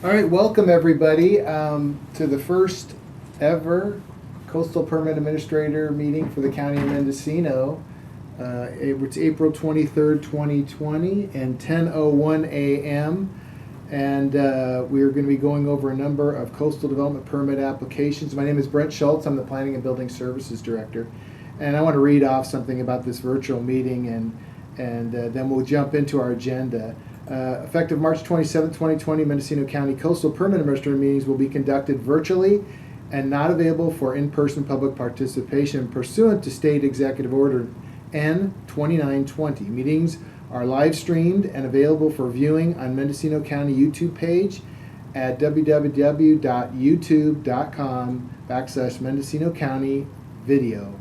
All right, welcome everybody to the first ever Coastal Permit Administrator meeting for the County of Mendocino. It's April 23rd, 2020 and 10:01 a.m. And we are going to be going over a number of coastal development permit applications. My name is Brent Schultz. I'm the Planning and Building Services Director. And I want to read off something about this virtual meeting and then we'll jump into our agenda. Effective March 27, 2020, Mendocino County Coastal Permit Administrator meetings will be conducted virtually and not available for in-person public participation pursuant to State Executive Order N 2920. Meetings are live streamed and available for viewing on Mendocino County YouTube page at www.youtube.com/Mendocino County video.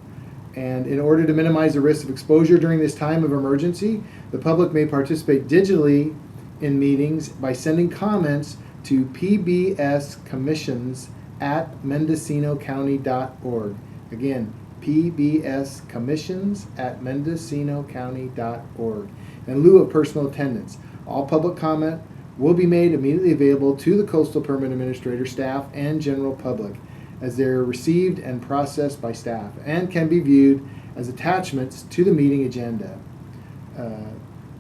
And in order to minimize the risk of exposure during this time of emergency, the public may participate digitally in meetings by sending comments to pbscommissions@mendocinocounty.org. Again, pbscommissions@mendocinocounty.org. In lieu of personal attendance, all public comment will be made immediately available to the Coastal Permit Administrator, staff, and general public as they're received and processed by staff and can be viewed as attachments to the meeting agenda.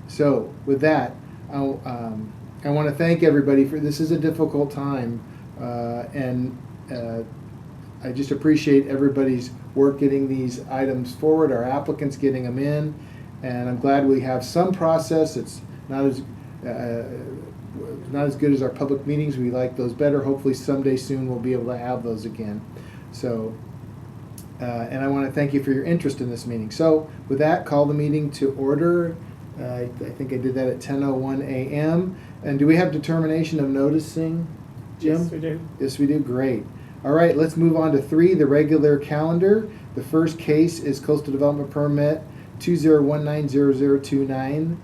So with that, I want to thank everybody for this is a difficult time, and I just appreciate everybody's work getting these items forward, our applicants getting them in, and I'm glad we have some process. It's not as good as our public meetings. We like those better. Hopefully someday soon we'll be able to have those again. So, and I want to thank you for your interest in this meeting. So with that, call the meeting to order. I think I did that at 10:01 a.m. And do we have determination of noticing, Jim? Yes, we do. Yes, we do. Great. All right, let's move on to 3, the regular calendar. The first case is Coastal Development Permit 20190029.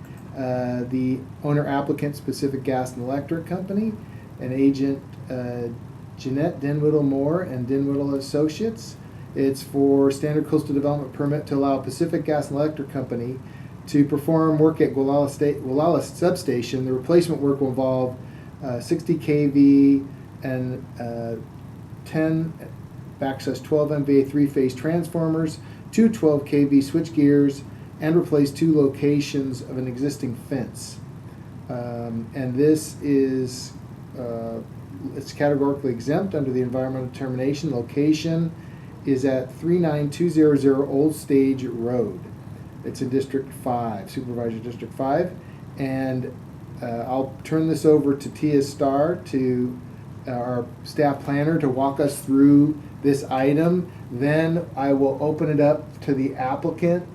The owner applicant, Pacific Gas and Electric Company, and agent Jeanette Dinwiddle Moore and Dinwiddle Associates. It's for standard coastal development permit to allow Pacific Gas and Electric Company to perform work at Gualala Substation. The replacement work will involve 60 kV and 10 / 12 MVA three-phase transformers, 2 12 kV switch gears, and replace 2 locations of an existing fence. And this is it's categorically exempt under the environmental determination. Location is at 39200 Old Stage Road. It's in District 5, Supervisor District 5. And I'll turn this over to Tia Starr, to our staff planner, to walk us through this item. Then I will open it up to the applicant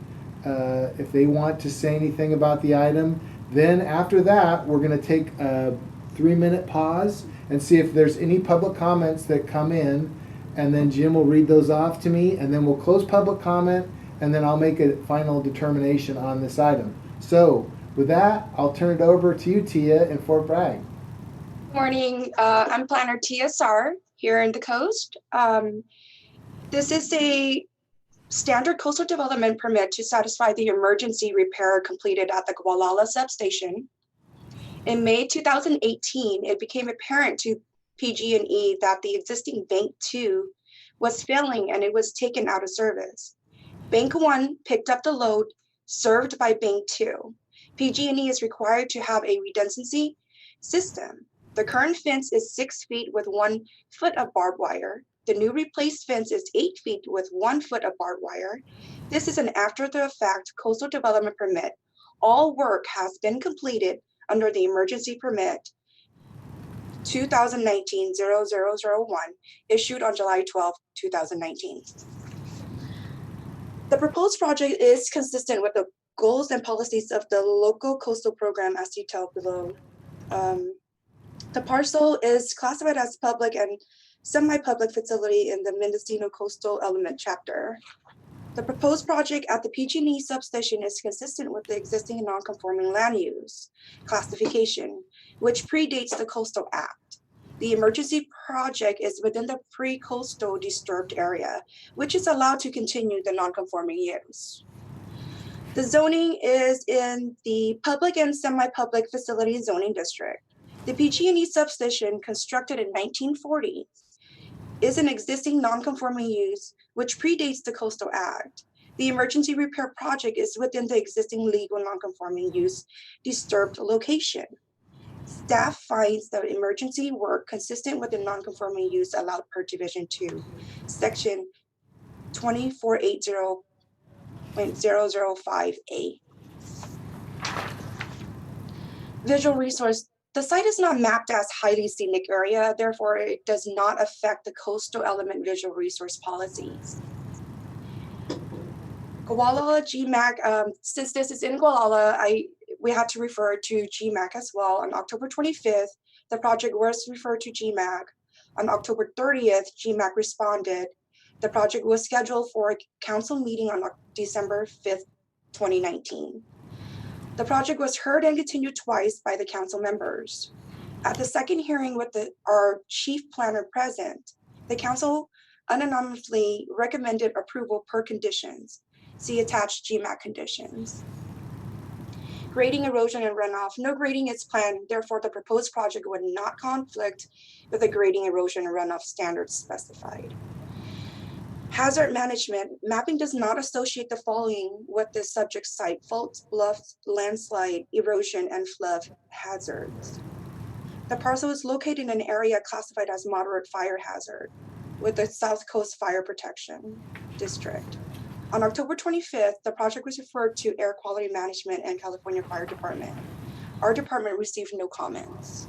if they want to say anything about the item. Then after that, we're going to take a 3-minute pause and see if there's any public comments that come in. And then Jim will read those off to me, and then we'll close public comment, and then I'll make a final determination on this item. So with that, I'll turn it over to you, Tia, in Fort Bragg. Good morning. I'm Planner Tia Sar here in the coast. This is a standard coastal development permit to satisfy the emergency repair completed at the Gualala substation. In May 2018, it became apparent to PG&E that the existing Bank 2 was failing and it was taken out of service. Bank 1 picked up the load served by Bank 2. PG&E is required to have a redundancy system. The current fence is 6 feet with 1 foot of barbed wire. The new replaced fence is 8 feet with 1 foot of barbed wire. This is an after-the-fact coastal development permit. All work has been completed under the emergency permit 2019-0001, issued on July 12, 2019. The proposed project is consistent with the goals and policies of the local coastal program as detailed below. The parcel is classified as public and semi-public facility in the Mendocino Coastal Element Chapter. The proposed project at the PG&E substation is consistent with the existing non-conforming land use classification, which predates the Coastal Act. The emergency project is within the pre-coastal disturbed area, which is allowed to continue the non-conforming use. The zoning is in the public and semi-public facility zoning district. The PG&E substation, constructed in 1940, is an existing non-conforming use which predates the Coastal Act. The emergency repair project is within the existing legal non-conforming use disturbed location. Staff finds the emergency work consistent with the non-conforming use allowed per Division 2, Section 2480.005A. Visual resource. The site is not mapped as highly scenic area, therefore it does not affect the coastal element visual resource policies. Gualala, GMAC, since this is in Gualala, we had to refer to GMAC as well. On October 25th, the project was referred to GMAC. On October 30th, GMAC responded. The project was scheduled for a council meeting on December 5th, 2019. The project was heard and continued twice by the council members. At the second hearing with our chief planner present, the council unanimously recommended approval per conditions. See attached GMAC conditions. Grading, erosion, and runoff. No grading is planned, therefore the proposed project would not conflict with the grading, erosion, and runoff standards specified. Hazard management. Mapping does not associate the following with the subject site: faults, bluffs, landslide, erosion, and flood hazards. The parcel is located in an area classified as moderate fire hazard with the South Coast Fire Protection District. On October 25th, the project was referred to Air Quality Management and California Fire Department. Our department received no comments.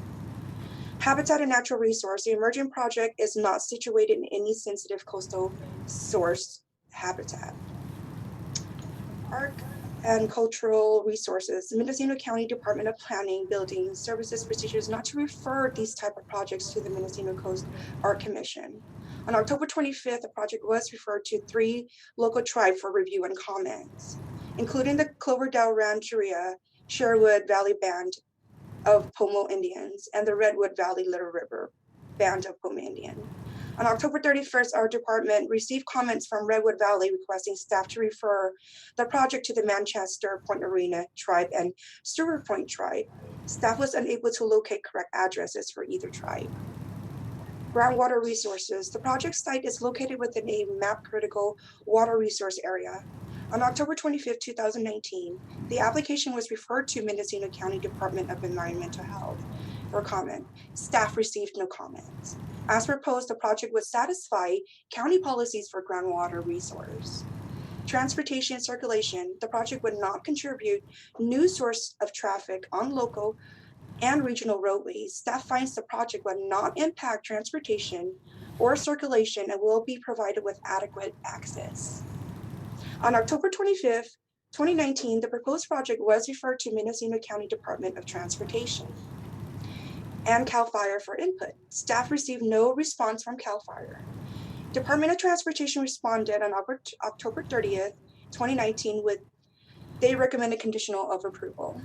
Habitat and natural resource. The emergent project is not situated in any sensitive coastal source habitat. Art and cultural resources. The Mendocino County Department of Planning, Building, Services, Procedures not to refer these type of projects to the Mendocino Coast Art Commission. On October 25th, the project was referred to 3 local tribes for review and comments, including the Cloverdale Rancheria, Sherwood Valley Band of Pomo Indians, and the Redwood Valley Little River Band of Pomo Indian. On October 31st, our department received comments from Redwood Valley requesting staff to refer the project to the Manchester Point Arena Tribe and Stewart Point Tribe. Staff was unable to locate correct addresses for either tribe. Groundwater resources. The project site is located within a map critical water resource area. On October 25th, 2019, the application was referred to Mendocino County Department of Environmental Health for comment. Staff received no comments. As proposed, the project would satisfy county policies for groundwater resource. Transportation and circulation. The project would not contribute new source of traffic on local and regional roadways. Staff finds the project will not impact transportation or circulation and will be provided with adequate access. On October 25th, 2019, the proposed project was referred to Mendocino County Department of Transportation and CAL FIRE for input. Staff received no response from CAL FIRE. Department of Transportation responded on October 30th, 2019 with they recommended conditional of approval.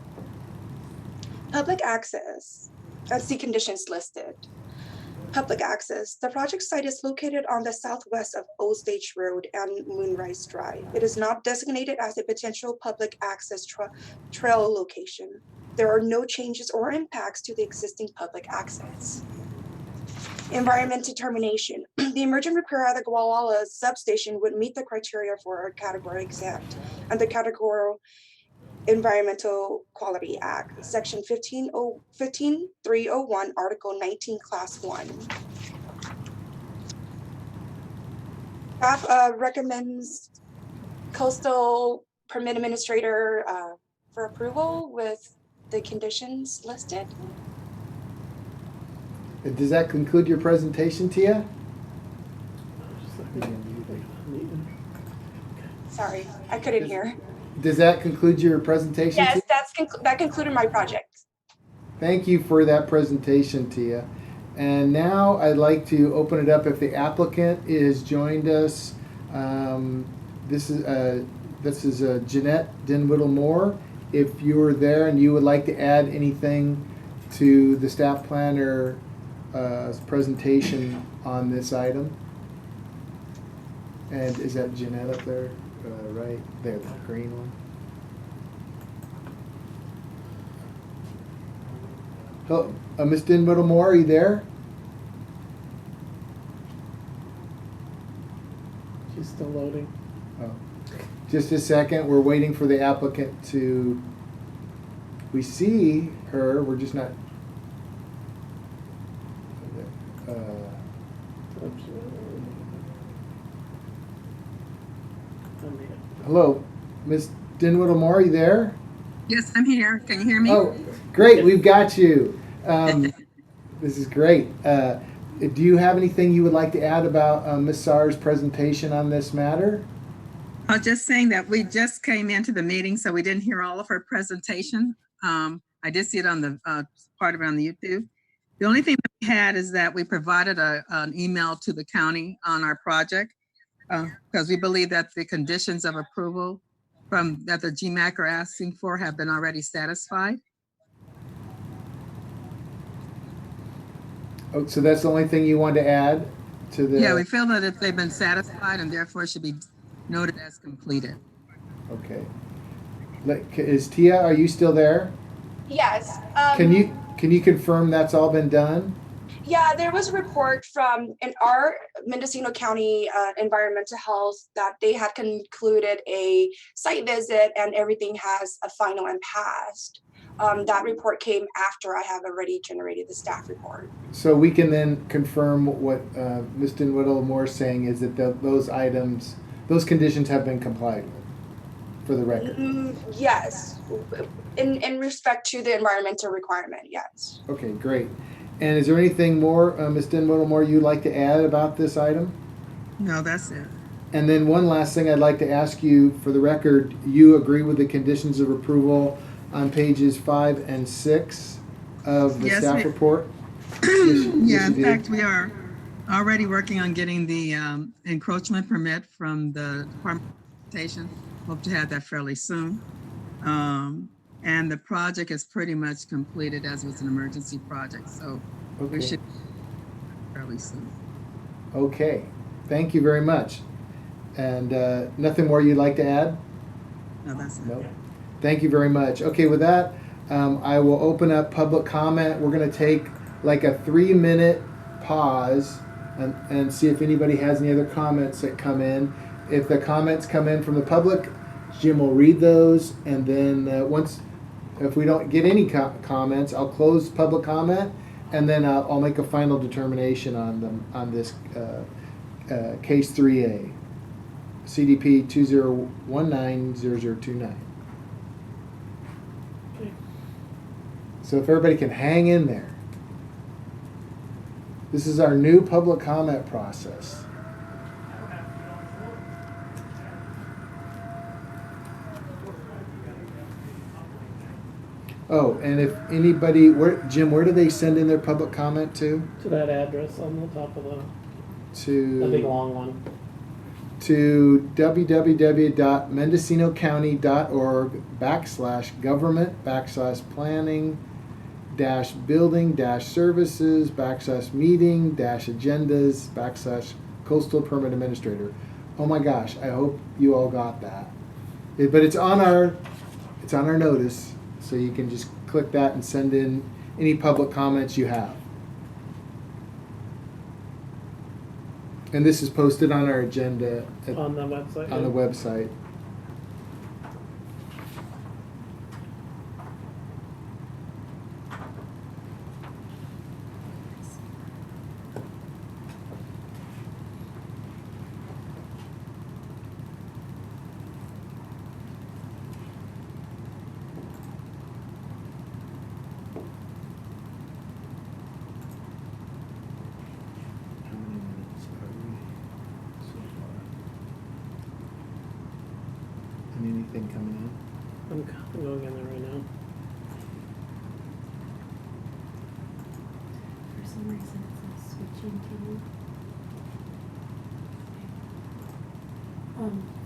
Public access. That's the conditions listed. Public access. The project site is located on the southwest of Old Stage Road and Moonrise Drive. It is not designated as a potential public access trail location. There are no changes or impacts to the existing public access. Environment determination. The emergent repair at the Gualala substation would meet the criteria for a category exempt and the categorical Environmental Quality Act, Section 15301, Article 19, Class 1. Staff recommends Coastal Permit Administrator for approval with the conditions listed. Does that conclude your presentation, Tia? Sorry, I couldn't hear. Does that conclude your presentation? Yes, Tia? that concluded my project. Thank you for that presentation, Tia. And now I'd like to open it up if the applicant is joined us. This is Jeanette Dinwiddle Moore. If you are there and you would like to add anything to the staff planner presentation on this item. And is that Jeanette up there? Right there, the green one. Hello, Ms. Dinwiddle Moore, are you there? She's still loading. Oh. Just a second, we're waiting for the applicant to, we see her, we're just not. Hello, Ms. Dinwiddle Moore, are you there? Yes, I'm here. Can you hear me? Oh, great, we've got you. This is great. Do you have anything you would like to add about Ms. Saar's presentation on this matter? I was just saying that we just came into the meeting, so we didn't hear all of her presentation. I did see it on the part of it on the YouTube. The only thing that we had is that we provided an email to the county on our project because we believe that the conditions of approval that the GMAC are asking for have been already satisfied. Oh, so that's the only thing you want to add to the? Yeah, we feel that if they've been satisfied and therefore should be noted as completed. Okay. Is Tia, are you still there? Yes. Can you confirm that's all been done? Yeah, there was a report from our Mendocino County Environmental Health that they had concluded a site visit and everything has a final and passed. That report came after I have already generated the staff report. So we can then confirm what Ms. Dinwiddle Moore is saying is that those conditions have been complied with, for the record. Yes, in respect to the environmental requirement, yes. Okay, great. And is there anything more, Ms. Dinwiddle Moore, you'd like to add about this item? No, that's it. And then one last thing I'd like to ask you, for the record, you agree with the conditions of approval on pages 5 and 6 of the staff report? Yeah, in fact, we are already working on getting the encroachment permit from the Department of Transportation. Hope to have that fairly soon. And the project is pretty much completed as was an emergency project. So we should fairly soon. Okay, thank you very much. And nothing more you'd like to add? No, that's it. Nope. Thank you very much. Okay, with that, I will open up public comment. We're going to take like a 3-minute pause and see if anybody has any other comments that come in. If the comments come in from the public, Jim will read those, and then if we don't get any comments, I'll close public comment, and then I'll make a final determination on this case 3A, CDP 20190029. So if everybody can hang in there. This is our new public comment process. Oh, and if anybody, Jim, where do they send in their public comment to? To that address on the top of the To big long one. To www.mendocinocounty.org/government/planning-building-services/meeting-agendas/coastal permit administrator. Oh my gosh, I hope you all got that. But it's on our notice, so you can just click that and send in any public comments you have. And this is posted on our agenda On the website. on the website. How many minutes are we so far? And anything coming in? I'm going in there right now. For some reason, it's not switching to you.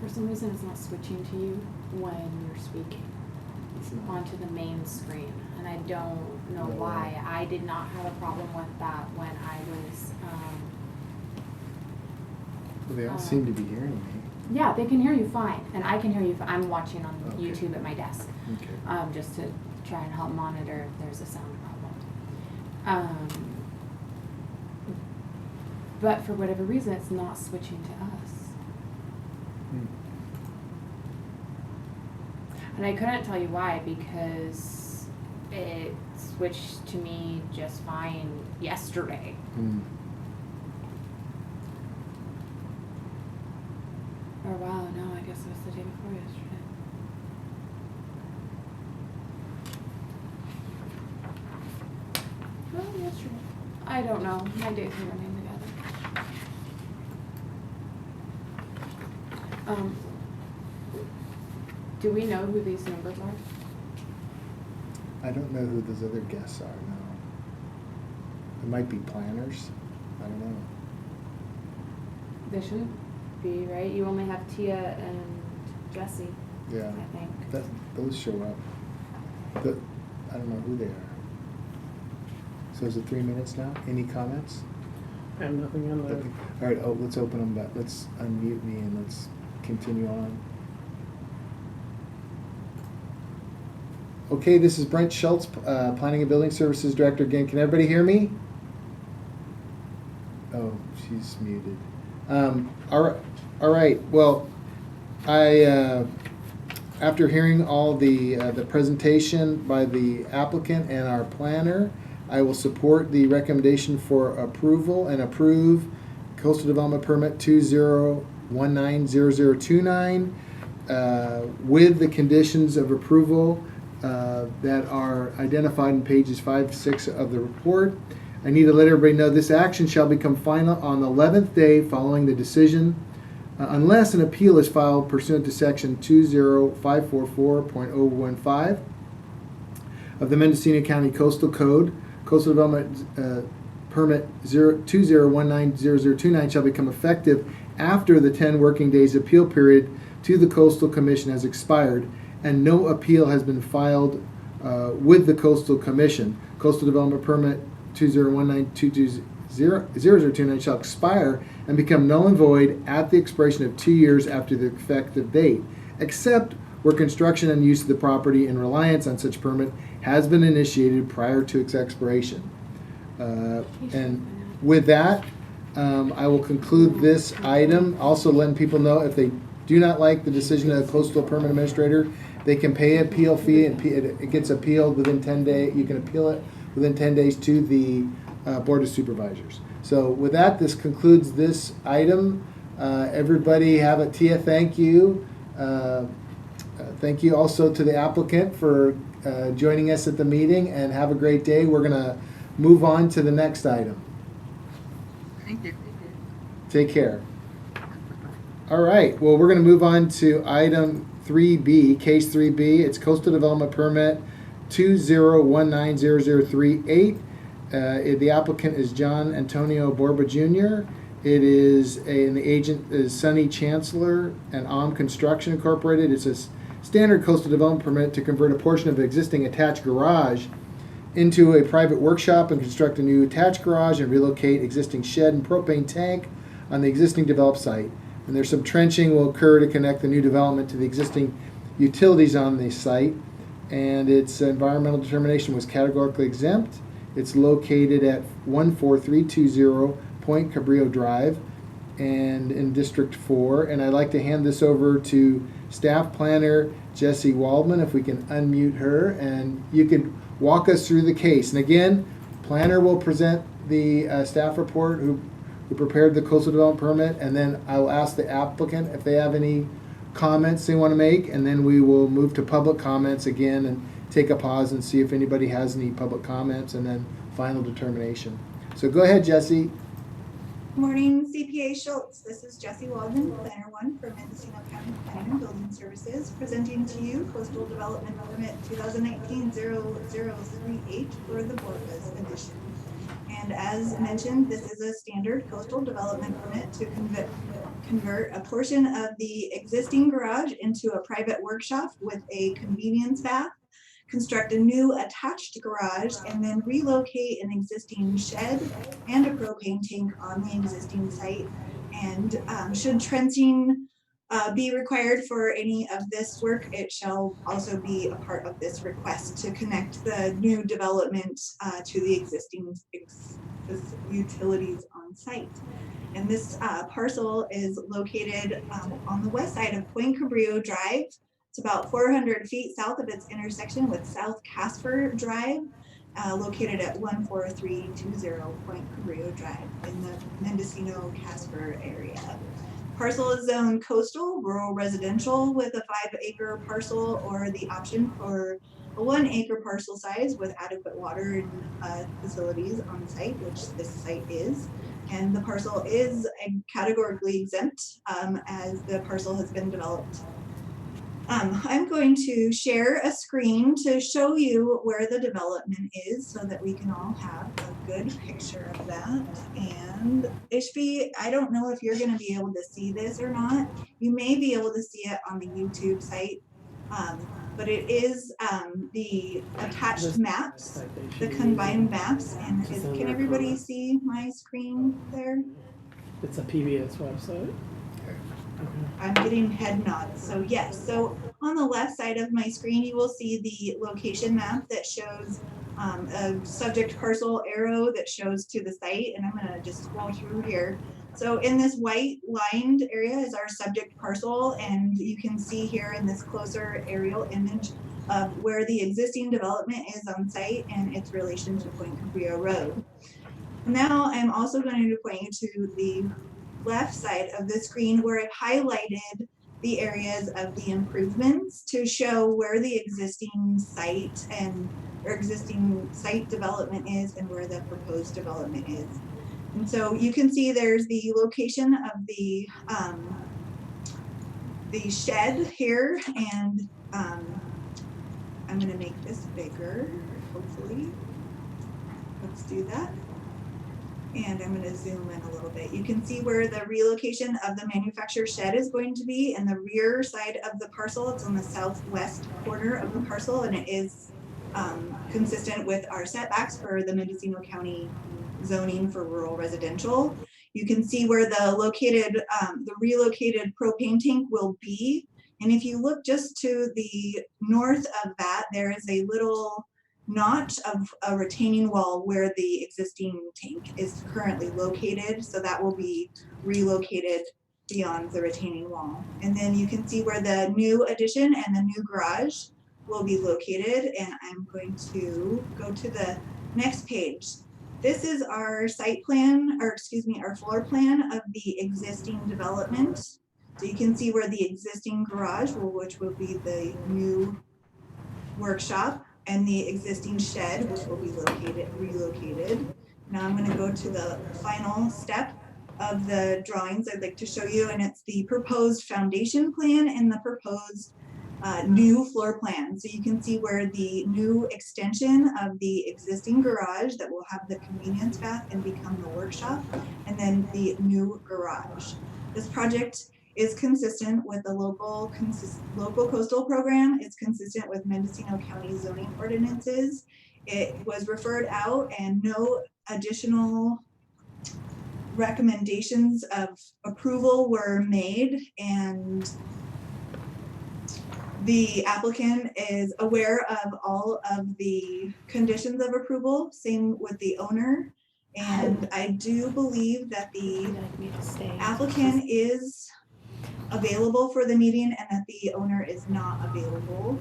For some reason, it's not switching to you when you're speaking It's not. onto the main screen, and I don't know No. why. I did not have a problem with that when I was. Well, they all seem to be hearing me. Yeah, they can hear you fine, and I can hear you. I'm watching on Okay. YouTube at my desk, Okay. just to try and help monitor if there's a sound problem. But for whatever reason, it's not switching to us. And I couldn't tell you why, because it switched to me just fine yesterday. Or wow, no, I guess it was the day before yesterday. Well, yesterday. I don't know. My days are running together. Do we know who these numbers are? I don't know who those other guests are, no. It might be planners. I don't know. They shouldn't be, right? You only have Tia and Jesse, Yeah. I think. Those show up. I don't know who they are. So is it 3 minutes now? Any comments? I have nothing on there. Okay. All right, let's open them back. Let's unmute me and let's continue on. Okay, this is Brent Schultz, Planning and Building Services Director again. Can everybody hear me? Oh, she's muted. All right. Well, after hearing all the presentation by the applicant and our planner, I will support the recommendation for approval and approve Coastal Development Permit 20190029 with the conditions of approval that are identified in pages 5 to 6 of the report. I need to let everybody know this action shall become final on the 11th day following the decision, unless an appeal is filed pursuant to section 20544.015 of the Mendocino County Coastal Code. Coastal Development Permit 20190029 shall become effective after the 10 working days appeal period to the Coastal Commission has expired and no appeal has been filed with the Coastal Commission. Coastal Development Permit 2019-220-0029 shall expire and become null and void at the expiration of 2 years after the effective date, except where construction and use of the property in reliance on such permit has been initiated prior to its expiration. And with that, I will conclude this item. Also letting people know if they do not like the decision of the Coastal Permit Administrator, they can pay an appeal fee and it gets appealed within 10 days. You can appeal it within 10 days to the Board of Supervisors. So with that, this concludes this item. Everybody have a Tia, thank you. Thank you also to the applicant for joining us at the meeting, and have a great day. We're going to move on to the next item. Thank you. Take care. All right, well, we're going to move on to item 3B, case 3B. It's Coastal Development Permit 20190038. The applicant is John Antonio Borba Jr. It is and the agent is Sunny Chancellor and Construction Incorporated. It's a standard coastal development permit to convert a portion of the existing attached garage into a private workshop and construct a new attached garage and relocate existing shed and propane tank on the existing developed site. And there's some trenching will occur to connect the new development to the existing utilities on the site. And its environmental determination was categorically exempt. It's located at 14320 Point Cabrillo Drive and in District 4. And I'd like to hand this over to Staff Planner Jessie Waldman, if we can unmute her, and you could walk us through the case. And again, Planner will present the staff report who prepared the coastal development permit, and then I will ask the applicant if they have any comments they want to make, and then we will move to public comments again and take a pause and see if anybody has any public comments, and then final determination. So go ahead, Jessie. Morning, CPA Schultz. This is Jessie Waldman, Planner 1 for Mendocino County Planning and Building Services, presenting to you Coastal Development Permit 2019-0038 for the Borbas Edition. And as mentioned, this is a standard coastal development permit to convert a portion of the existing garage into a private workshop with a convenience bath, construct a new attached garage, and then relocate an existing shed and a propane tank on the existing site. And should trenching be required for any of this work, it shall also be a part of this request to connect the new development to the existing utilities on site. And this parcel is located on the west side of Point Cabrillo Drive. It's about 400 feet south of its intersection with South Casper Drive, located at 14320 Point Cabrillo Drive in the Mendocino Casper area. Parcel is zoned coastal, rural residential with a 5-acre parcel or the option for a 1-acre parcel size with adequate water and facilities on site, which this site is. And the parcel is categorically exempt as the parcel has been developed. I'm going to share a screen to show you where the development is so that we can all have a good picture of that. And Ishvi, I don't know if you're going to be able to see this or not. You may be able to see it on the YouTube site, but it is the attached maps, the combined maps. And can everybody see my screen there? It's a PBS website. I'm getting head nods. So yes, so on the left side of my screen, you will see the location map that shows a subject parcel arrow that shows to the site. And I'm gonna just scroll through here. So in this white lined area is our subject parcel. And you can see here in this closer aerial image of where the existing development is on site and its relation to Point Cabrillo Road. Now I'm also going to point you to the left side of the screen where I've highlighted the areas of the improvements to show where the existing site or existing site development is and where the proposed development is. And so you can see there's the location of the shed here, and I'm going to make this bigger, hopefully. Let's do that. And I'm going to zoom in a little bit. You can see where the relocation of the manufacturer shed is going to be in the rear side of the parcel. It's on the southwest corner of the parcel, and it is consistent with our setbacks for the Mendocino County zoning for rural residential. You can see where the relocated propane tank will be. And if you look just to the north of that, there is a little notch of a retaining wall where the existing tank is currently located. So that will be relocated beyond the retaining wall. And then you can see where the new addition and the new garage will be located. And I'm going to go to the next page. This is our site plan, or excuse me, our floor plan of the existing development. So you can see where the existing garage, which will be the new workshop, and the existing shed, which will be relocated. Now I'm going to go to the final step of the drawings I'd like to show you, and it's the proposed foundation plan and the proposed new floor plan. So you can see where the new extension of the existing garage that will have the convenience bath and become the workshop, and then the new garage. This project is consistent with the local coastal program. It's consistent with Mendocino County zoning ordinances. It was referred out and no additional recommendations of approval were made, and the applicant is aware of all of the conditions of approval, same with the owner. And I do believe that the applicant is available for the meeting and that the owner is not available.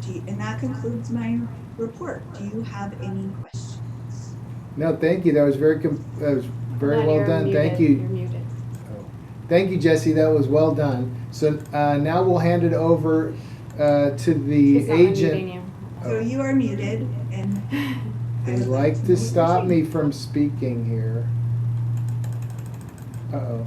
And that concludes my report. Do you have any questions? No, thank you. That was very well done. Muted. Thank you. You're muted. Thank you, Jesse. That was well done. So now we'll hand it over to the She's not agent. unmuting you. So you are muted, and I They'd would like to stop me proceed. from speaking here. Uh-oh.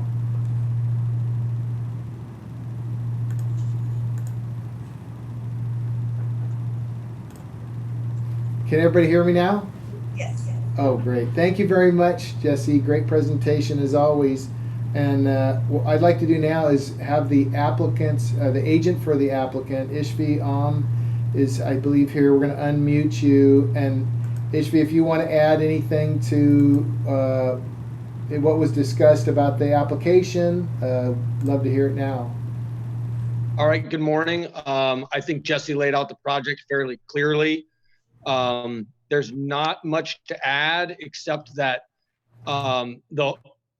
Can everybody hear me now? Yes. Oh, great. Thank you very much, Jesse. Great presentation as always. And what I'd like to do now is have the applicants, the agent for the applicant, Ishvi is, I believe, here. We're going to unmute you. And Ishvi, if you want to add anything to what was discussed about the application. Love to hear it now. All right, good morning. I think Jesse laid out the project fairly clearly. There's not much to add except that all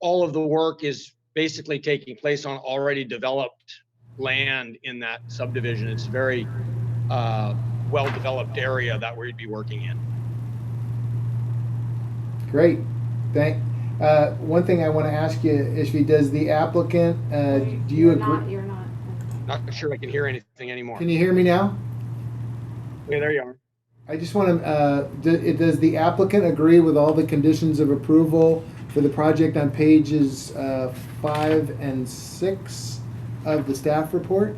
of the work is basically taking place on already developed land in that subdivision. It's a very well-developed area that we'd be working in. Great. One thing I want to ask you, Ishvi, does the applicant, do you agree? You're not. Not sure I can hear anything anymore. Can you hear me now? Okay, there you are. I just want to, does the applicant agree with all the conditions of approval for the project on pages 5 and 6 of the staff report?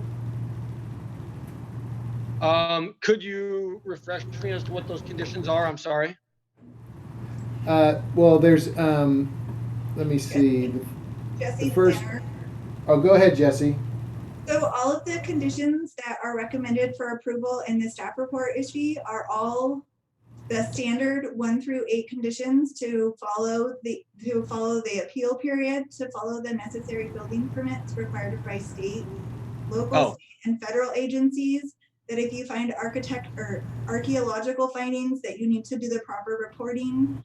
Could you refresh me as to what those conditions are? I'm sorry. Well, there's, let me see. Jesse, The first, planner. oh, go ahead, Jesse. So all of the conditions that are recommended for approval in the staff report issue are all the standard 1 through 8 conditions to follow the appeal period, to follow the necessary building permits required by state, local, state, and federal agencies. That if you find architect or archaeological findings, that you need to do the proper reporting.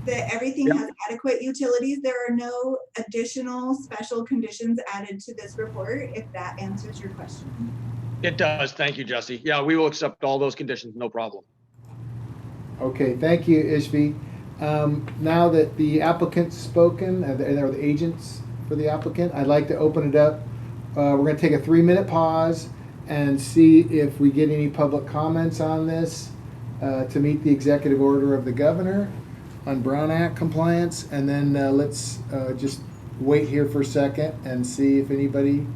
That everything has adequate utilities. There are no additional special conditions added to this report, if that answers your question. It does. Thank you, Jesse. Yeah, we will accept all those conditions. No problem. Okay, thank you, Ishvi. Now that the applicant's spoken, and the agents for the applicant, I'd like to open it up. We're going to take a 3-minute pause and see if we get any public comments on this to meet the executive order of the governor on Brown Act compliance, and then let's just wait here for a second and see if anybody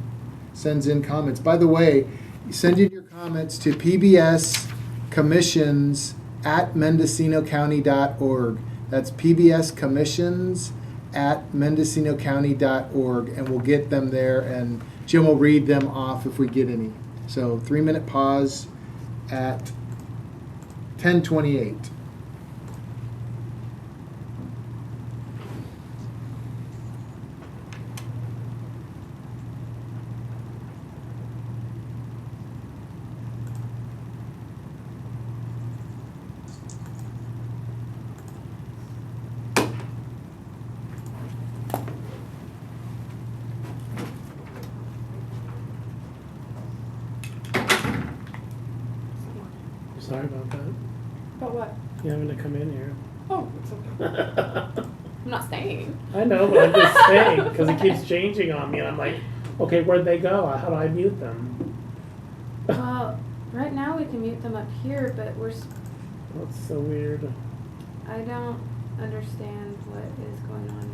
sends in comments. By the way, send in your comments to pbscommissions@mendocinocounty.org. That's pbscommissions@mendocinocounty.org, and we'll get them there, and Jim will read them off if we get any. So 3-minute pause at 10:28. Sorry about that. But what? You having to come in here. Oh, it's okay. I'm not staying. I know, but I'm just saying, because it keeps changing on me, and I'm like, okay, where'd they go? How do I mute them? Well, right now we can mute them up here, but That's so weird. I don't understand what is going on here.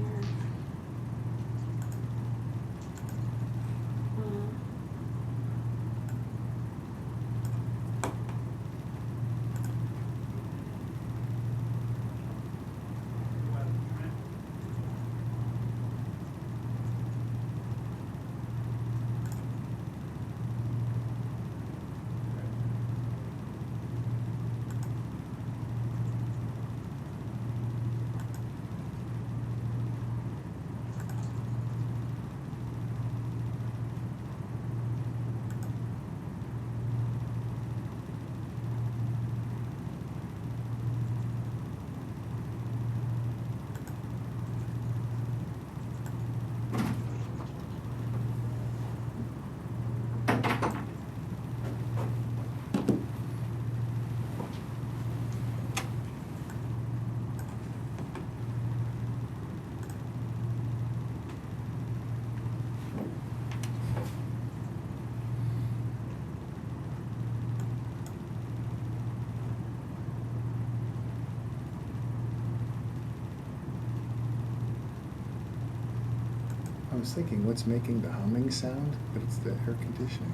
I was thinking, what's making the humming sound? But it's the air conditioning.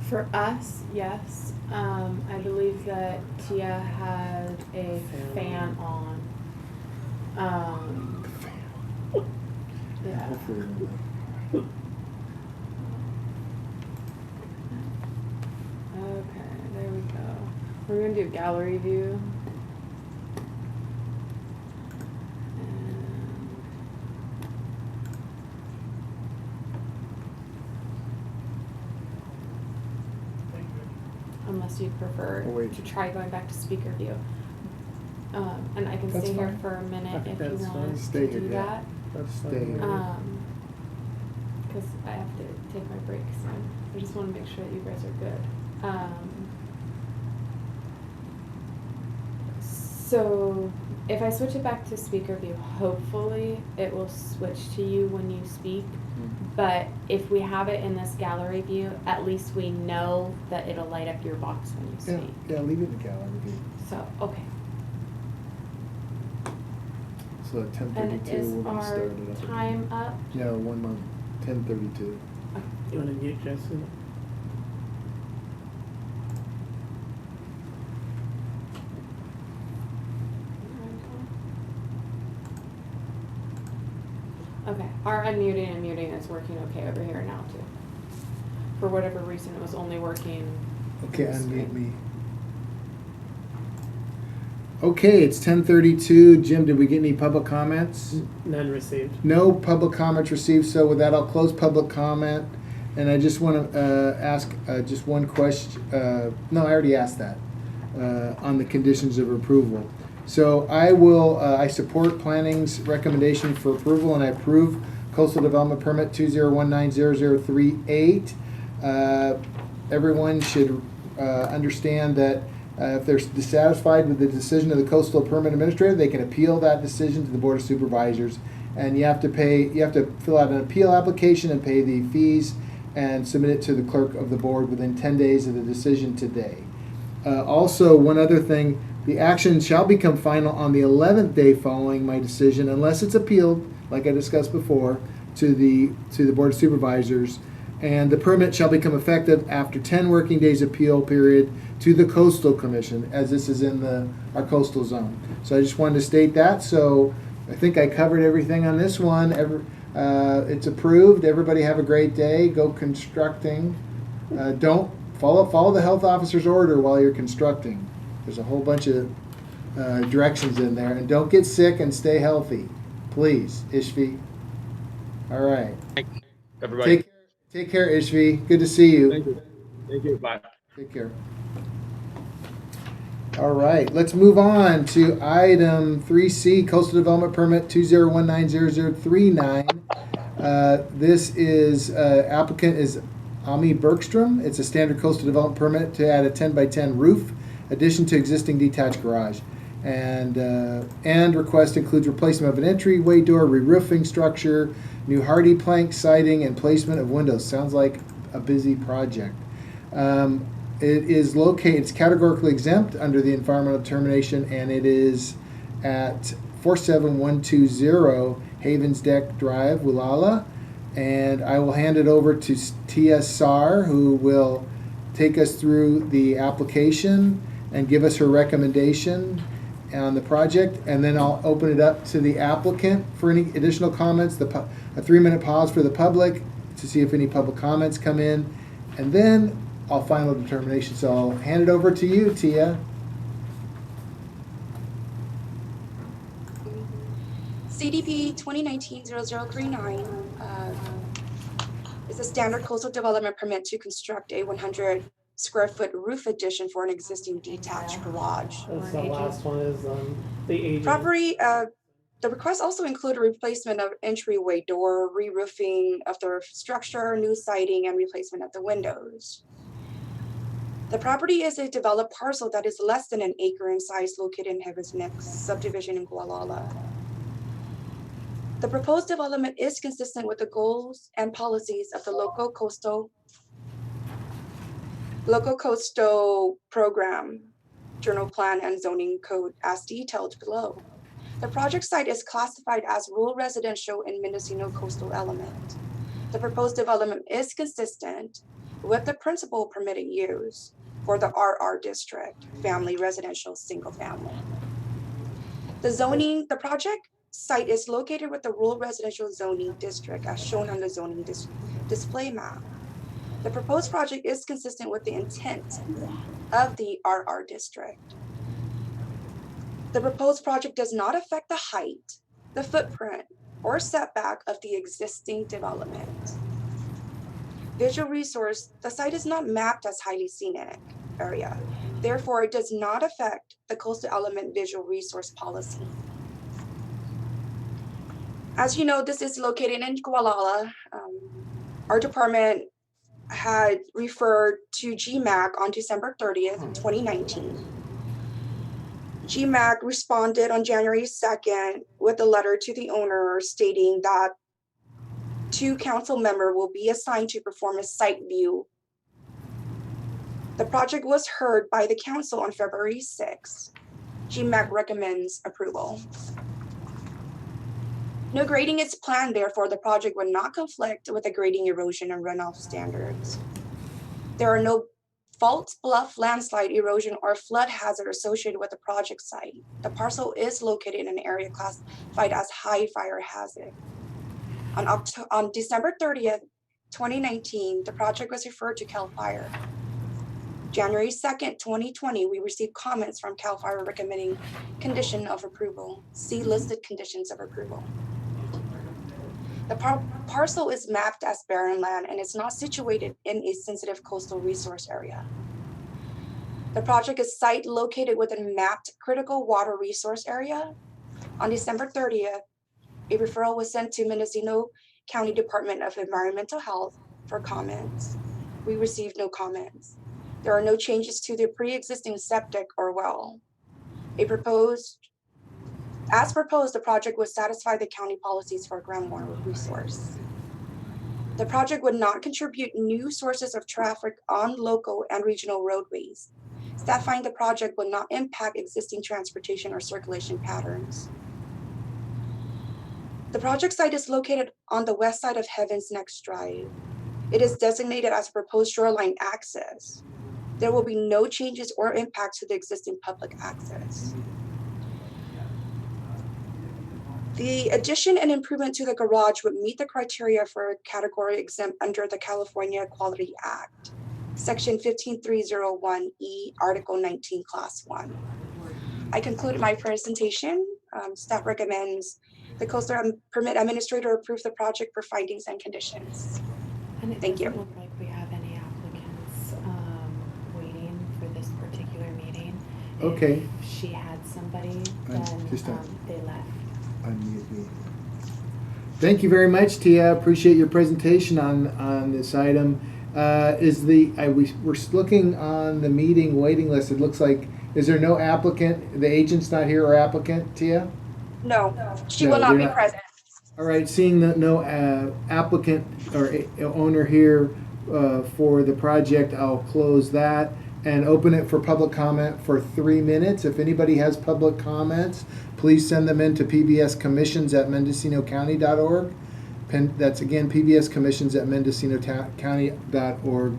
For us, yes. I believe that Tia had a fan on. Yeah. Hopefully. Okay, there we go. We're gonna do gallery view. And unless you'd prefer Oh, wait. to try going back to speaker view. And I can That's stay here fine. for a minute I think if you that's want fine. Stay to here, do yeah. that. That's Stay fine. here. Because I have to take my break soon. I just want to make sure that you guys are good. So if I switch it back to speaker view, hopefully it will switch to you when you speak. But if we have it in this gallery view, at least we know that it'll light up your box when you Yeah, speak. yeah, leave it in the gallery view. So, okay. So at And 10:32, is we're gonna our start it up. time up? No, 1 month, 10:32. You want to mute Jesse? Okay, our unmuting and muting is working okay over here now too. For whatever reason, it was only working. Okay, on the unmute screen. me. Okay, it's 10:32. Jim, did we get any public comments? None received. No public comments received, so with that, I'll close public comment. And I just want to ask just one question. No, I already asked that on the conditions of approval. So I support planning's recommendation for approval, and I approve coastal development permit 20190038. Everyone should understand that if they're dissatisfied with the decision of the coastal permit administrator, they can appeal that decision to the Board of Supervisors. And you have to fill out an appeal application and pay the fees and submit it to the clerk of the board within 10 days of the decision today. Also, one other thing, the action shall become final on the 11th day following my decision unless it's appealed, like I discussed before, to the Board of Supervisors. And the permit shall become effective after 10 working days appeal period to the Coastal Commission, as this is in our coastal zone. So I just wanted to state that. So I think I covered everything on this one. It's approved. Everybody have a great day. Go constructing. Don't follow the health officer's order while you're constructing. There's a whole bunch of directions in there. And don't get sick and stay healthy. Please, Ishvi. All right. Everybody. Take care, Ishvi. Good to see you. Thank you. Thank you. Bye. Take care. All right, let's move on to item 3C, Coastal Development Permit 20190039. This is applicant is Ami Bergstrom. It's a standard coastal development permit to add a 10x10 roof addition to existing detached garage. And request includes replacement of an entryway door, re-roofing structure, new hardy plank siding, and placement of windows. Sounds like a busy project. It's categorically exempt under the environmental determination, and it is at 47120 Havens Deck Drive, Woolala. And I will hand it over to Tia Sar, who will take us through the application and give us her recommendation on the project, and then I'll open it up to the applicant for any additional comments, a 3-minute pause for the public to see if any public comments come in, and then I'll final determination. So I'll hand it over to you, Tia. CDP 2019-0039 is a standard coastal development permit to construct a 100 square foot roof addition for an existing detached garage. That's the last one is the agent. Property, the request also include a replacement of entryway door, re-roofing of the structure, new siding, and replacement of the windows. The property is a developed parcel that is less than an acre in size, located in Havens Neck subdivision in Gualala. The proposed development is consistent with the goals and policies of the local coastal program, general plan, and zoning code as detailed below. The project site is classified as rural residential in Mendocino coastal element. The proposed development is consistent with the principal permitted use for the RR district, family residential single family. The project site is located with the rural residential zoning district as shown on the zoning display map. The proposed project is consistent with the intent of the RR district. The proposed project does not affect the height, the footprint, or setback of the existing development. Visual resource, the site is not mapped as highly scenic. area. Therefore, it does not affect the coastal element visual resource policy. As you know, this is located in Gualala. Our department had referred to GMAC on December 30th, 2019. GMAC responded on January 2nd with a letter to the owner stating that 2 council members will be assigned to perform a site view. The project was heard by the council on February 6th. GMAC recommends approval. No grading is planned, therefore the project would not conflict with the grading, erosion, and runoff standards. There are no fault, bluff, landslide, erosion, or flood hazard associated with the project site. The parcel is located in an area classified as high fire hazard. On December 30th, 2019, the project was referred to CAL FIRE. January 2nd, 2020, we received comments from CAL FIRE recommending condition of approval. See listed conditions of approval. The parcel is mapped as barren land and is not situated in a sensitive coastal resource area. The project is site located within a mapped critical water resource area. On December 30th, a referral was sent to Mendocino County Department of Environmental Health for comments. We received no comments. There are no changes to the pre-existing septic or well. As proposed, the project would satisfy the county policies for groundwater resource. The project would not contribute new sources of traffic on local and regional roadways. Staff find the project would not impact existing transportation or circulation patterns. The project site is located on the west side of Heaven's Next Drive. It is designated as a proposed shoreline access. There will be no changes or impacts to the existing public access. The addition and improvement to the garage would meet the criteria for a category exempt under the California Quality Act, Section 15301E, Article 19, Class 1. I concluded my presentation. Staff recommends the coastal permit administrator approve the project for findings and conditions. And it Thank you. doesn't look like we have any applicants waiting for this particular meeting. Okay. If she had somebody, I'm then just they left. Unmute me. Thank you very much, Tia. Appreciate your presentation on this item. We're looking on the meeting waiting list. It looks like, is there no applicant? The agent's not here or applicant, Tia? No, she No, will not they're be not. present. All right, seeing that no applicant or owner here for the project, I'll close that and open it for public comment for 3 minutes. If anybody has public comments, please send them in to pbscommissions@mendocinocounty.org. That's again, pbscommissions@mendocinocounty.org.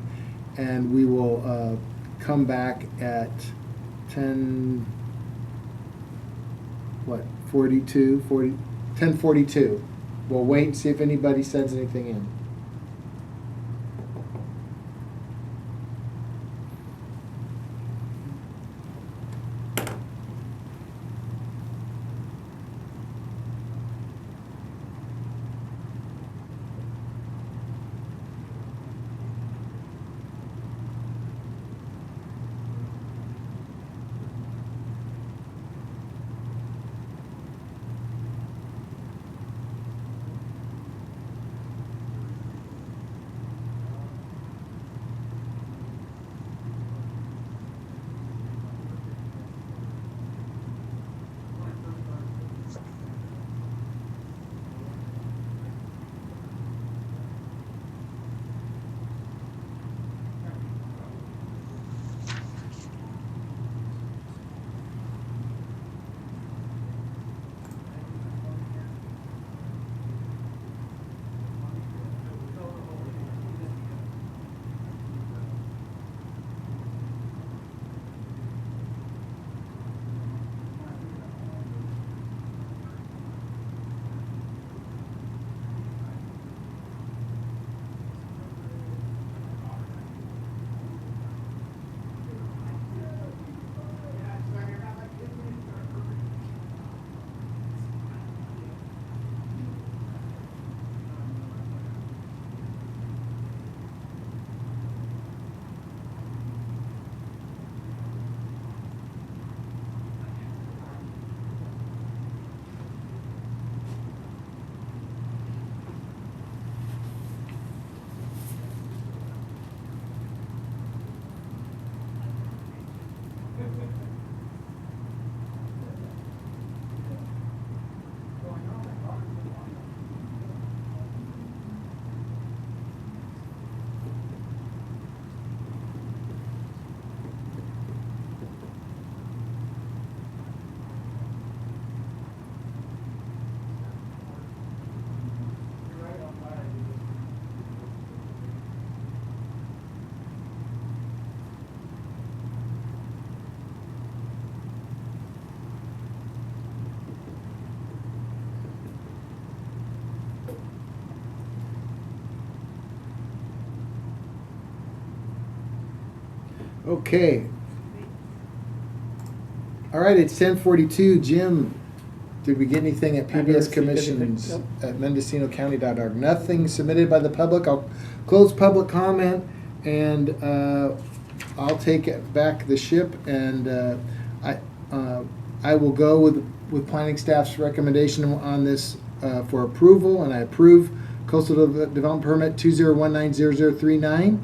And we will come back at 10:42. We'll wait and see if anybody sends anything in. Okay. All right, it's 10:42. Jim, did we get anything at I haven't PBS received Commissions anything, at MendocinoCounty.org? Nothing submitted by the public. I'll close public comment, and I'll take it back the ship, and I will go with planning staff's recommendation on this for approval, and I approve coastal development permit 20190039,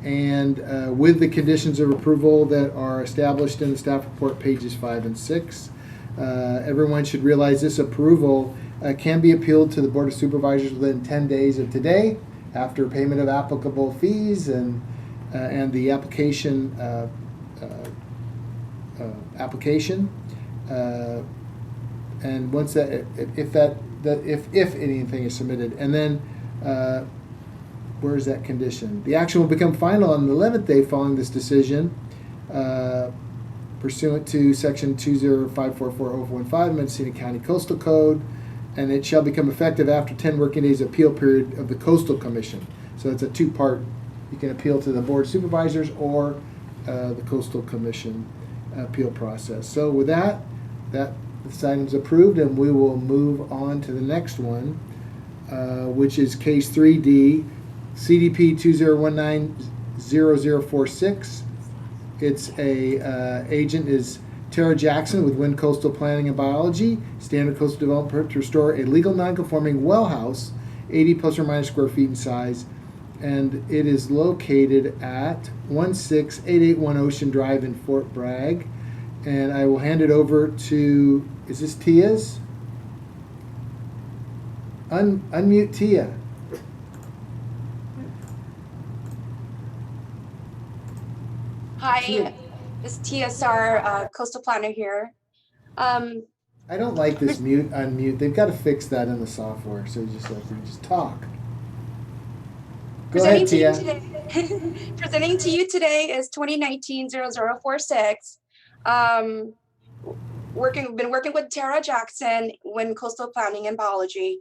and with the conditions of approval that are established in the staff report pages 5 and 6. Everyone should realize this approval can be appealed to the Board of Supervisors within 10 days of today, after payment of applicable fees and the application and once that if anything is submitted, and then where is that condition? The action will become final on the 11th day following this decision, pursuant to section 20544-015 Mendocino County Coastal Code, and it shall become effective after 10 working days appeal period of the Coastal Commission. So it's a two-part. You can appeal to the Board of Supervisors or the Coastal Commission appeal process. So with that this item's approved, and we will move on to the next one, which is case 3D, CDP 20190046. Its agent is Tara Jackson with Wind Coastal Planning and Biology, Standard Coastal Development to restore a legal non-conforming well house, 80 plus or minus square feet in size, and it is located at 16881 Ocean Drive in Fort Bragg. And I will hand it over to, is this Tia's? Unmute Tia. Hi, this is TSR Coastal Planner here. I don't like this mute, unmute. They've got to fix that in the software, so you just talk. Go ahead, Tia. Presenting to you today is 2019-0046. Been working with Tara Jackson, Wind Coastal Planning and Biology.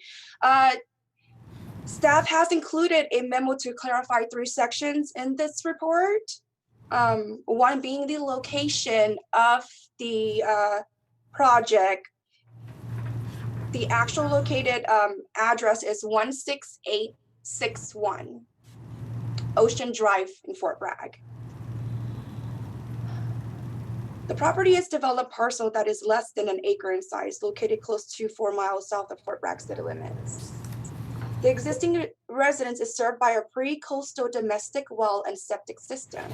Staff has included a memo to clarify 3 sections in this report. One being the location of the project. The actual located address is 16861 Ocean Drive in Fort Bragg. The property is developed parcel that is less than an acre in size, located close to 4 miles south of Fort Bragg city limits. The existing residence is served by a pre-coastal domestic well and septic system.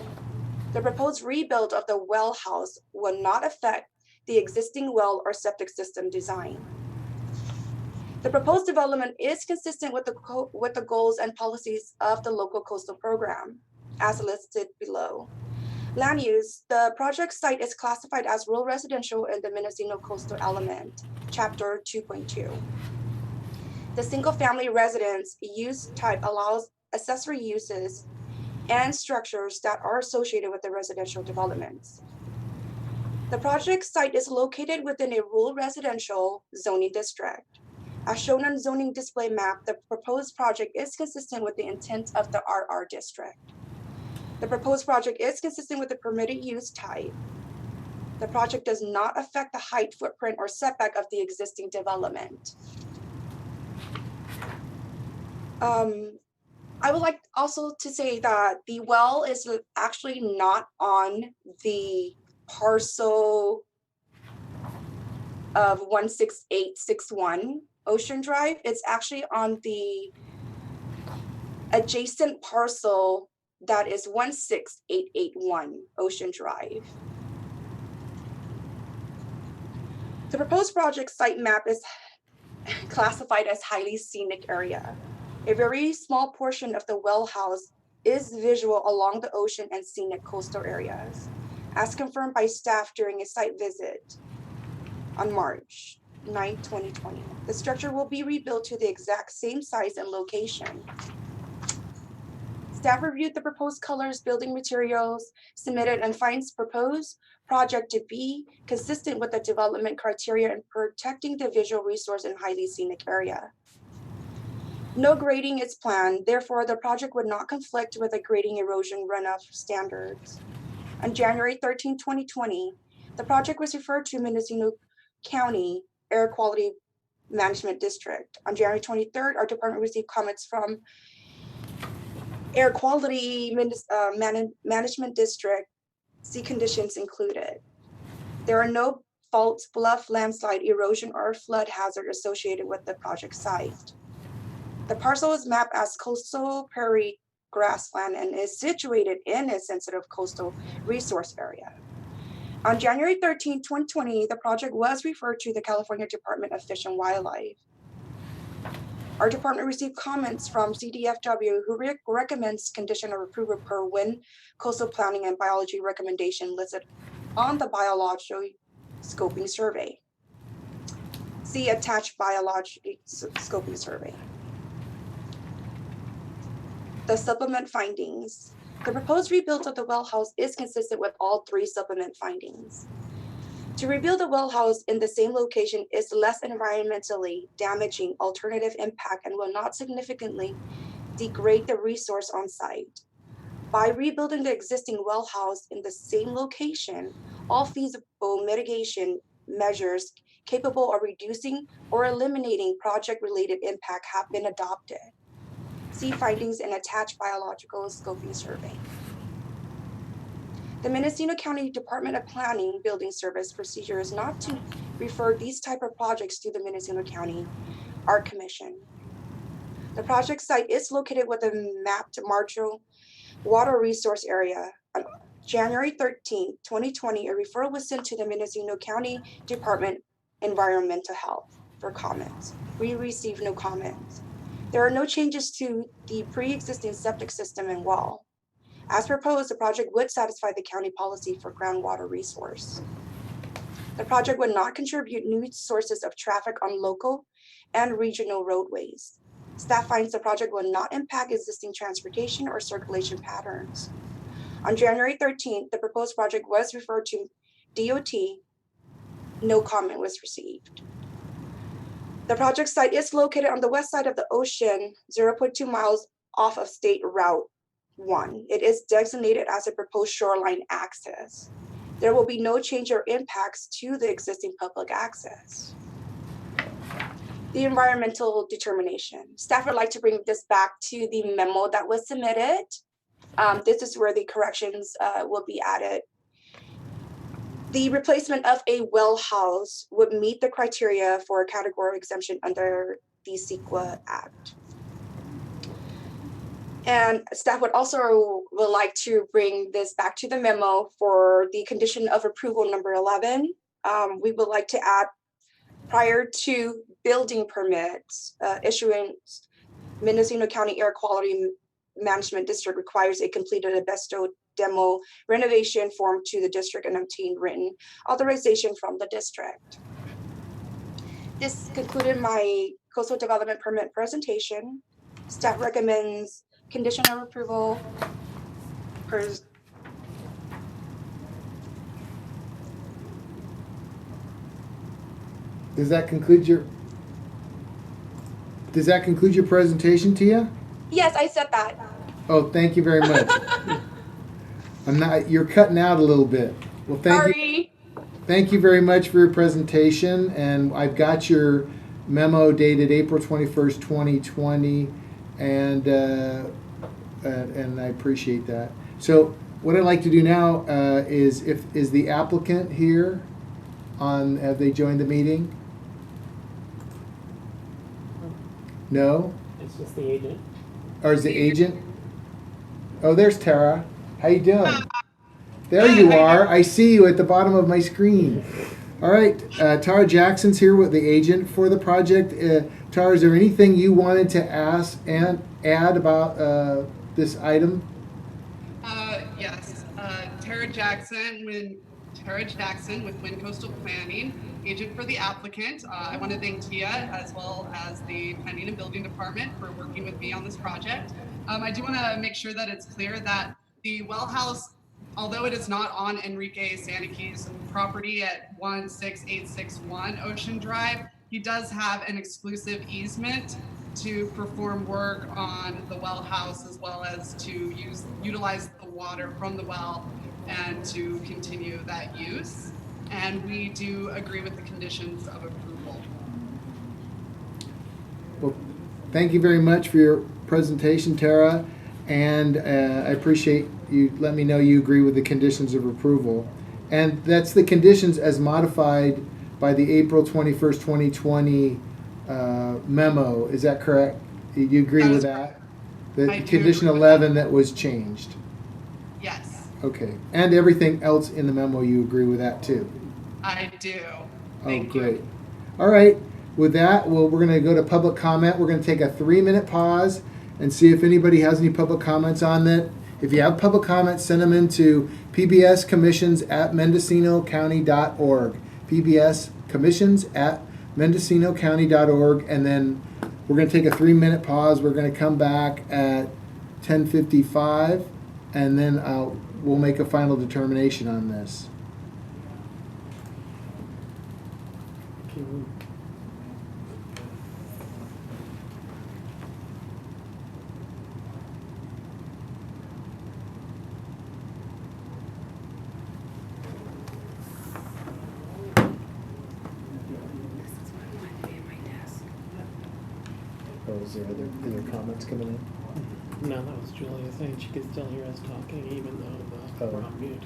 The proposed rebuild of the well house will not affect the existing well or septic system design. The proposed development is consistent with the goals and policies of the local coastal program, as listed below. Land use: the project site is classified as rural residential in the Mendocino Coastal Element, Chapter 2.2. The single-family residence use type allows accessory uses and structures that are associated with the residential developments. The project site is located within a rural residential zoning district. As shown on zoning display map, the proposed project is consistent with the intent of the RR district. The proposed project is consistent with the permitted use type. The project does not affect the height, footprint, or setback of the existing development. I would like also to say that the well is actually not on the parcel of 16861 Ocean Drive. It's actually on the adjacent parcel that is 16881 Ocean Drive. The proposed project site map is classified as highly scenic area. A very small portion of the well house is visual along the ocean and scenic coastal areas, as confirmed by staff during a site visit on March 9, 2020. The structure will be rebuilt to the exact same size and location. Staff reviewed the proposed colors, building materials submitted, and finds proposed project to be consistent with the development criteria and protecting the visual resource in highly scenic area. No grading is planned, therefore the project would not conflict with the grading erosion runoff standards. On January 13, 2020, the project was referred to Mendocino County Air Quality Management District. On January 23rd, our department received comments from Air Quality Management District. See conditions included. There are no faults, bluff, landslide, erosion, or flood hazard associated with the project site. The parcel is mapped as coastal prairie grassland and is situated in a sensitive coastal resource area. On January 13, 2020, the project was referred to the California Department of Fish and Wildlife. Our department received comments from CDFW, who recommends condition of approval per wind coastal planning and biology recommendation listed on the biological scoping survey. See attached biology scoping survey. The supplement findings. The proposed rebuild of the well house is consistent with all three supplement findings. To rebuild the well house in the same location is less environmentally damaging alternative impact and will not significantly degrade the resource on site. By rebuilding the existing well house in the same location, all feasible mitigation measures capable of reducing or eliminating project-related impact have been adopted. See findings in attached biological scoping survey. The Mendocino County Department of Planning Building Service procedure is not to refer these type of projects to the Mendocino County Art Commission. The project site is located within a mapped marginal water resource area. On January 13, 2020, a referral was sent to the Mendocino County Department Environmental Health for comments. We received no comments. There are no changes to the pre-existing septic system and wall. As proposed, the project would satisfy the county policy for groundwater resource. The project would not contribute new sources of traffic on local and regional roadways. Staff finds the project will not impact existing transportation or circulation patterns. On January 13th, the proposed project was referred to DOT. No comment was received. The project site is located on the west side of the ocean, 0.2 miles off of State Route 1. It is designated as a proposed shoreline access. There will be no change or impacts to the existing public access. The environmental determination. Staff would like to bring this back to the memo that was submitted. This is where the corrections will be added. The replacement of a well house would meet the criteria for a category exemption under the CEQA Act. And staff would like to bring this back to the memo for the condition of approval number 11. We would like to add, prior to building permits, issuance, Mendocino County Air Quality Management District requires a completed asbestos demo renovation form to the district and obtain written authorization from the district. This concluded my coastal development permit presentation. Staff recommends condition of approval. Does that conclude your presentation, Tia? Yes, I said that. Oh, thank you very much. You're cutting out a little bit. Well, thank you very much for your presentation, and I've got your memo dated April 21st, 2020, and I appreciate that. So what I'd like to do now is the applicant here have they joined the meeting? No? It's just the agent. Or is the agent? Oh, there's Tara. How you doing? There you are. I see you at the bottom of my screen. All right. Tara Jackson's here with the agent for the project. Tara, is there anything you wanted to ask and add about this item? Yes. Tara Jackson with Wind Coastal Planning, agent for the applicant. I want to thank Tia as well as the Planning and Building Department for working with me on this project. I do want to make sure that it's clear that the well house, although it is not on Enrique Saniqui's property at 16861 Ocean Drive, he does have an exclusive easement to perform work on the well house as well as to utilize the water from the well and to continue that use. And we do agree with the conditions of approval. Well, thank you very much for your presentation, Tara, and I appreciate you letting me know you agree with the conditions of approval. And that's the conditions as modified by the April 21st, 2020 memo. Is that correct? You agree with that? I The do condition agree with 11 that was changed. Yes, Okay. And everything else in the memo, you agree with that too? I do. Oh, Thank great. you. All right. With that, we're going to go to public comment. We're going to take a 3-minute pause and see if anybody has any public comments on that. If you have public comments, send them into pbscommissions@mendocinocounty.org. pbscommissions@mendocinocounty.org. And then we're going to take a 3-minute pause. We're going to come back at 10:55, and then we'll make a final determination on this. Oh, is there other comments coming in? No, that was Julia saying she could still hear us talking even though we're on mute.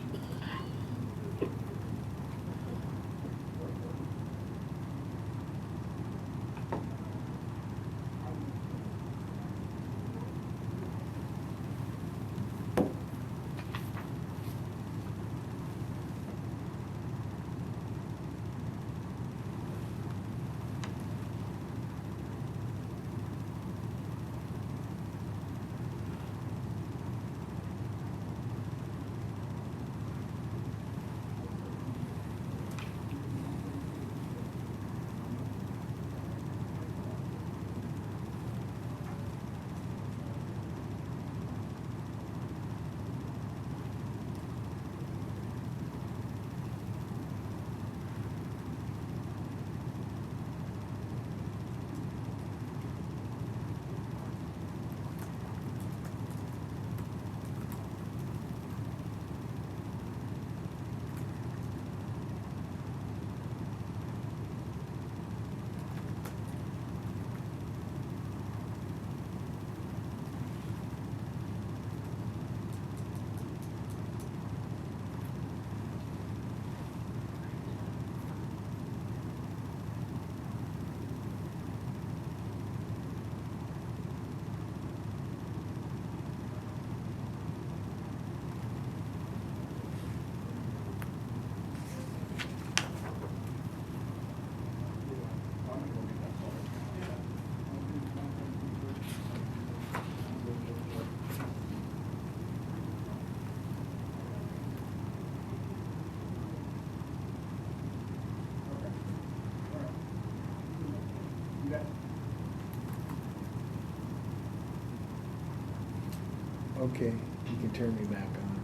Okay, you can turn me back on.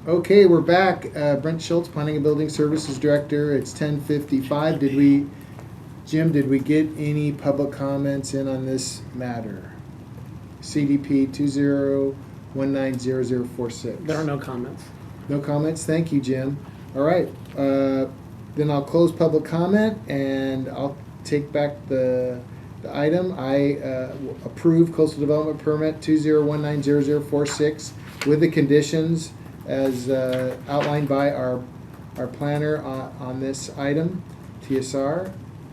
Okay, we're back. Brent Schultz, Planning and Building Services Director. It's 10:55. Jim, did we get any public comments in on this matter? CDP 201900046. There are no comments. No comments? Thank you, Jim. All right. Then I'll close public comment and I'll take back the item. I approve coastal development permit 201900046 with the conditions as outlined by our planner on this item, TSR.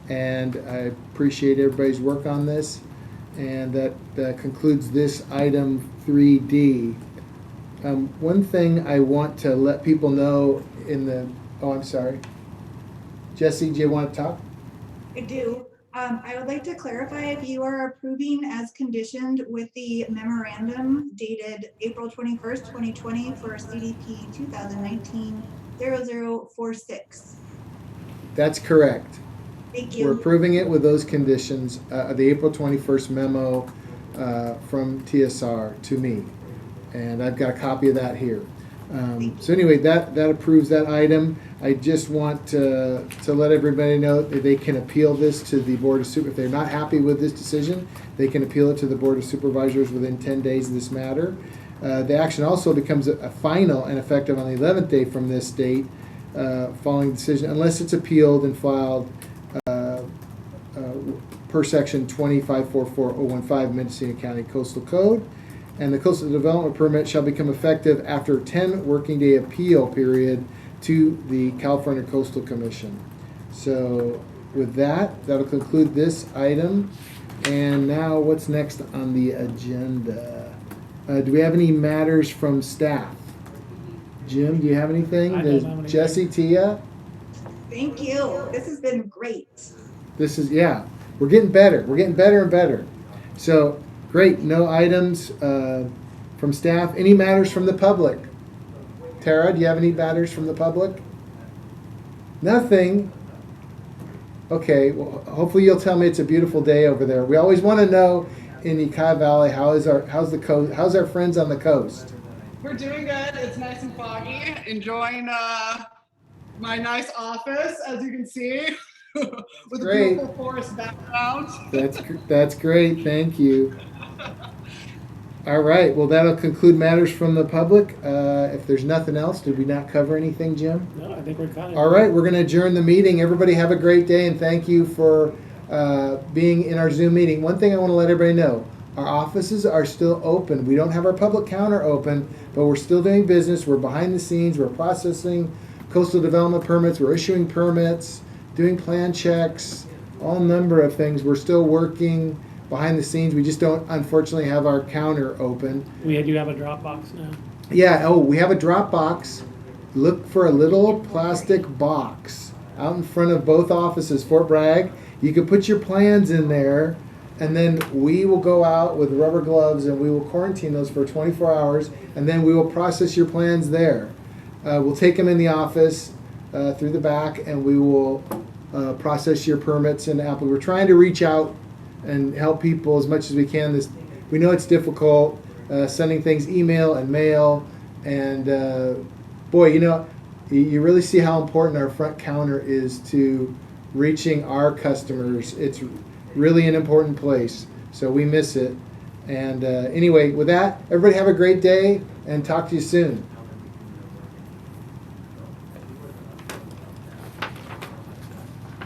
And I appreciate everybody's work on this. And that concludes this item 3D. One thing I want to let people know I'm sorry. Jesse, do you want to talk? I do. I would like to clarify if you are approving as conditioned with the memorandum dated April 21st, 2020 for CDP 2019-0046. That's correct. Thank We're you. approving it with those conditions, the April 21st memo from TSR to me. And I've got a copy of that here. So anyway, that approves that item. I just want to let everybody know that they can appeal this to the Board of Super. If they're not happy with this decision, they can appeal it to the Board of Supervisors within 10 days of this matter. The action also becomes a final and effective on the 11th day from this date, following the decision, unless it's appealed and filed per section 2544015 Mendocino County Coastal Code. And the coastal development permit shall become effective after a 10 working day appeal period to the California Coastal Commission. So with that, that'll conclude this item. And now what's next on the agenda? Do we have any matters from staff? Jim, do you have anything? I don't have anything. Jesse, Tia? Thank you. This has been great. This is, yeah, we're getting better. We're getting better and better. So, great. No items from staff. Any matters from the public? Tara, do you have any matters from the public? Nothing. Okay, well, hopefully you'll tell me it's a beautiful day over there. We always want to know in Ukiah Valley, how's the coast? How's our friends on the coast? We're doing good. It's nice and foggy. Enjoying my nice office, as you can see, with a beautiful forest background. That's great. Thank you. All right. Well, that'll conclude matters from the public. If there's nothing else, did we not cover anything, Jim? No, I think we're kind of. All right. We're going to adjourn the meeting. Everybody have a great day, and thank you for being in our Zoom meeting. One thing I want to let everybody know, our offices are still open. We don't have our public counter open, but we're still doing business. We're behind the scenes. We're processing coastal development permits. We're issuing permits, doing plan checks, all number of things. We're still working behind the scenes. We just don't, unfortunately, have our counter open. We do have a Dropbox now. Yeah, oh, we have a drop box. Look for a little plastic box out in front of both offices, Fort Bragg. You can put your plans in there, and then we will go out with rubber gloves and we will quarantine those for 24 hours, and then we will process your plans there. We'll take them in the office through the back, and we will process your permits in Apple. We're trying to reach out and help people as much as we can. We know it's difficult sending things email and mail, and boy, you really see how important our front counter is to reaching our customers. It's really an important place, so we miss it. And anyway, with that, everybody have a great day, and talk to you soon.